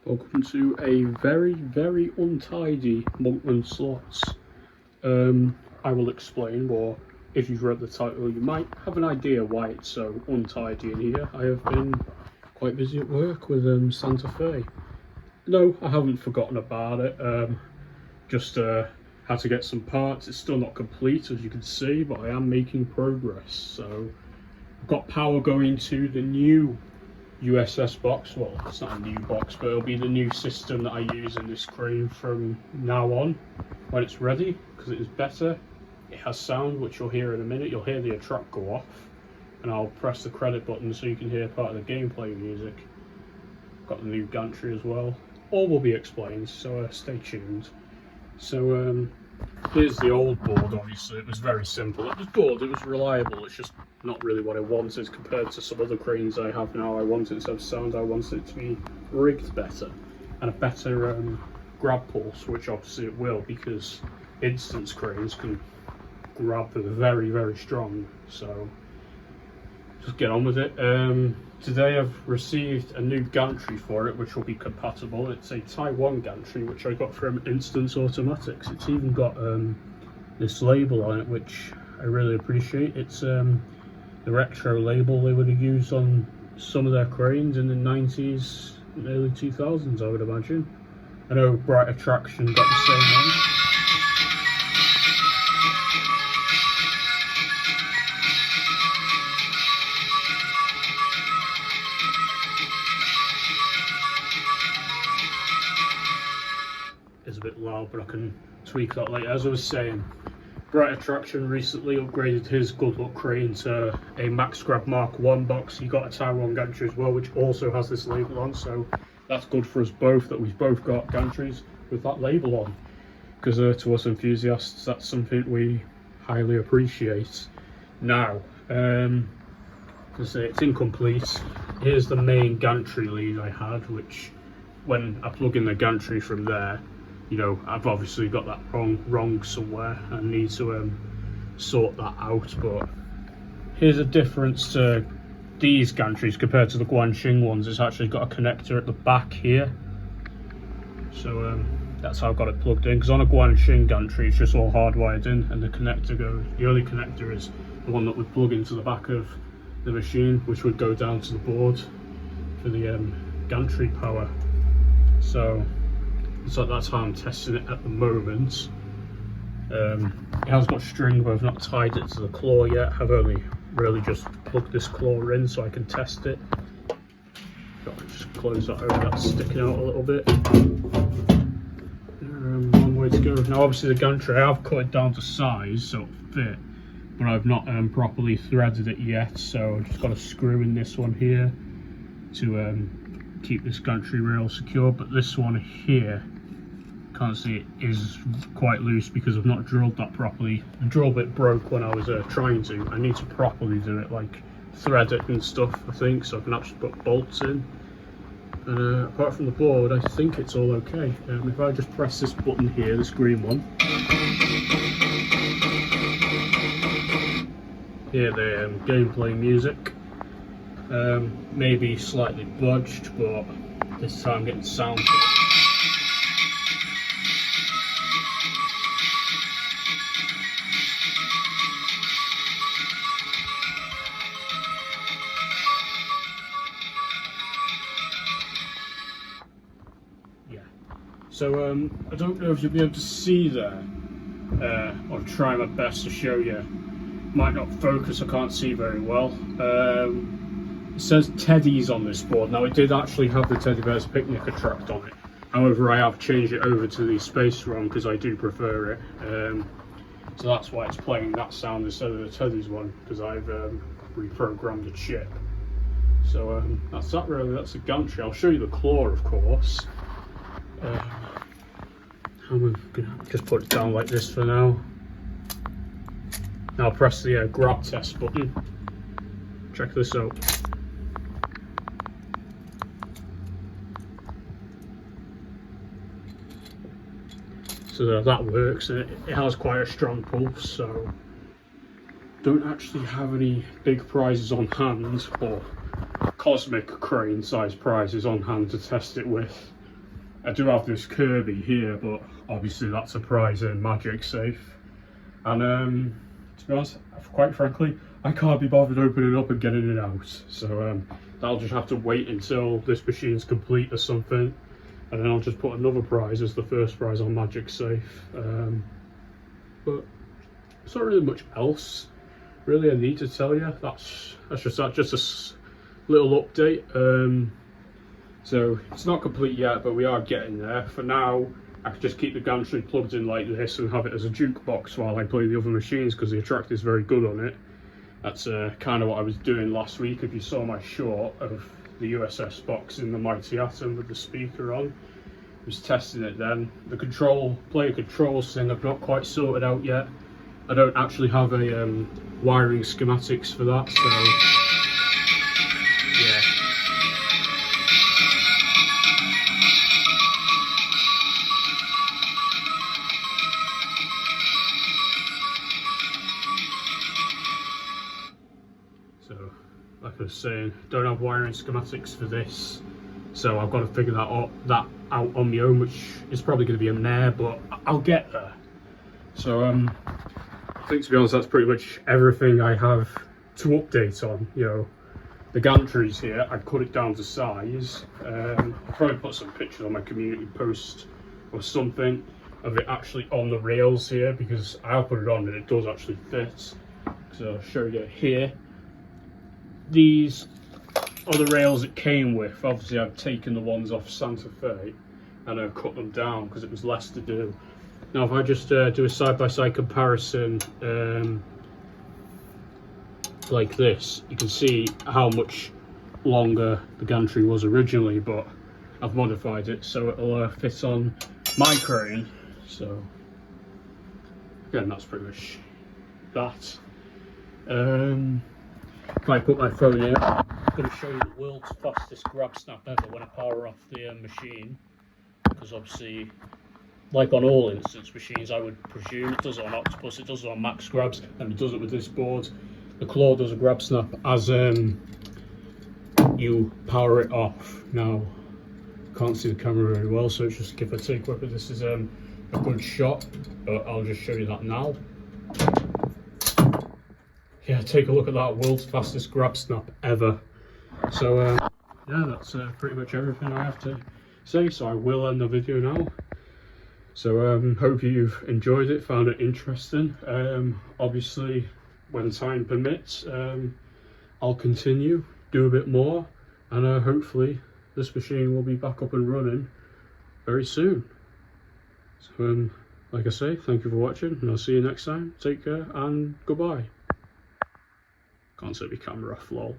Welcome to a very untidy Monkland Slots. I will explain, or if you've read the title you might have an idea why it's so untidy in here. I have been quite busy at work with Santa Fe. No, I haven't forgotten about it, just had to get some parts. It's still not complete as you can see, but I am making progress. So I've got power going to the new USS box. Well, it's not a new box, but it'll be the new system that I use in this crane from now on when it's ready, because it is better. It has sound, which you'll hear in a minute. You'll hear the attract go off, and I'll press the credit button so you can hear part of the gameplay music. Got the new gantry as well. All will be explained, so stay tuned. So here's the old board. Obviously it was very simple. It was good, it was reliable, it's just not really what I wanted compared to some other cranes I have now. I wanted it to have sound, I wanted it to be rigged better and a better grab pulse, which obviously it will, because instance cranes can grab very strong. So just get on with it. Today I've received a new gantry for it, which will be compatible. It's a Taiwan gantry, which I got from Instance Automatics. It's even got this label on it, which I really appreciate. It's the retro label they would have used on some of their cranes in the 90s and early 2000s, I would imagine. I know Bright Attraction got the same one. Is a bit loud, but I can tweak that later. As I was saying, Bright Attraction recently upgraded his Good Luck crane to a MaxGrab Mark 1 box. He got a Taiwan gantry as well, which also has this label on, so that's good for us both that we've both got gantries with that label on, because to us enthusiasts that's something we highly appreciate. Now, let's say it's incomplete. Here's the main gantry lead I had, which when I plug in the gantry from there, you know, I've obviously got that wrong somewhere and need to sort that out. But here's a difference to these gantries compared to the Guanxing ones. It's actually got a connector at the back here, so that's how I've got it plugged in, because on a Guanxing gantry it's just all hardwired in and the connector goes, the only connector is the one that would plug into the back of the machine, which would go down to the board for the gantry power. So that's how I'm testing it at the moment. It has got string, but I've not tied it to the claw yet. I've only really just plugged this claw in so I can test it. Got to just close that over, that's sticking out a little bit. One way to go. Now obviously the gantry, I have cut it down to size so it'll fit, but I've not properly threaded it yet, so I've just got a screw in this one here to keep this gantry rail secure. But this one here, can't see it, is quite loose because I've not drilled that properly. The drill bit broke when I was trying to. I need to properly do it, like thread it and stuff, I think, so I can actually put bolts in. Apart from the board, I think it's all okay. If I just press this button here, this green one, hear the gameplay music. Maybe slightly budged, but this time I'm getting sound. Yeah. So I don't know if you'll be able to see there. I'll try my best to show you. Might not focus, I can't see very well. It says Teddy's on this board. Now it did actually have the Teddy Bears Picnic attract on it. However, I have changed it over to the Space ROM because I do prefer it. So that's why it's playing that sound instead of the Teddy's one, because I've reprogrammed the chip. So that's that really, that's the gantry. I'll show you the claw, of course. I'm gonna just put it down like this for now. Now I'll press the grab test button. Check this out. So that works, and it has quite a strong pulse, so don't actually have any big prizes on hand, or cosmic crane size prizes on hand to test it with. I do have this Kirby here, but obviously that's a prize in Magic Safe. And to be honest, quite frankly, I can't be bothered opening up and getting it out. So that'll just have to wait until this machine's complete or something. And then I'll just put another prize as the first prize on Magic Safe. But it's not really much else really I need to tell you. That's just a little update. So it's not complete yet, but we are getting there. For now, I can just keep the gantry plugged in like this and have it as a jukebox while I play the other machines, because the attractor is very good on it. That's kind of what I was doing last week. If you saw my short of the USS box in the Mighty Atom with the speaker on, I was testing it then. The player controls thing I've not quite sorted out yet. I don't actually have a wiring schematics for that, so yeah. So, like I was saying, don't have wiring schematics for this, so I've got to figure that out on my own, which is probably going to be a mare, but I'll get there. So I think, to be honest, that's pretty much everything I have to update on. You know, the gantries here, I cut it down to size. I'll probably put some pictures on my community post or something of it actually on the rails here, because I'll put it on and it does actually fit. So I'll show you here. These are the rails it came with. Obviously I've taken the ones off Santa Fe and I've cut them down because it was less to do. Now if I just do a side-by-side comparison like this, you can see how much longer the gantry was originally, but I've modified it so it'll fit on my crane. So again, that's pretty much that. If I put my phone here, I'm going to show you the world's fastest grab snap ever when I power off the machine, because obviously, like on all instance machines, I would presume it does it on Octopus, it does it on Max Grabs, and it does it with this board. The Claw does a grab snap as you power it off. Now, can't see the camera very well, so it's just give or take whether this is a good shot, but I'll just show you that now. Yeah, take a look at that, world's fastest grab snap ever. So yeah, that's pretty much everything I have to say, so I will end the video now. So hope you've enjoyed it, found it interesting. Obviously, when time permits, I'll continue, do a bit more, and hopefully this machine will be back up and running very soon. So like I say, thank you for watching, and I'll see you next time. Take care and goodbye. Can't set my camera off, lol.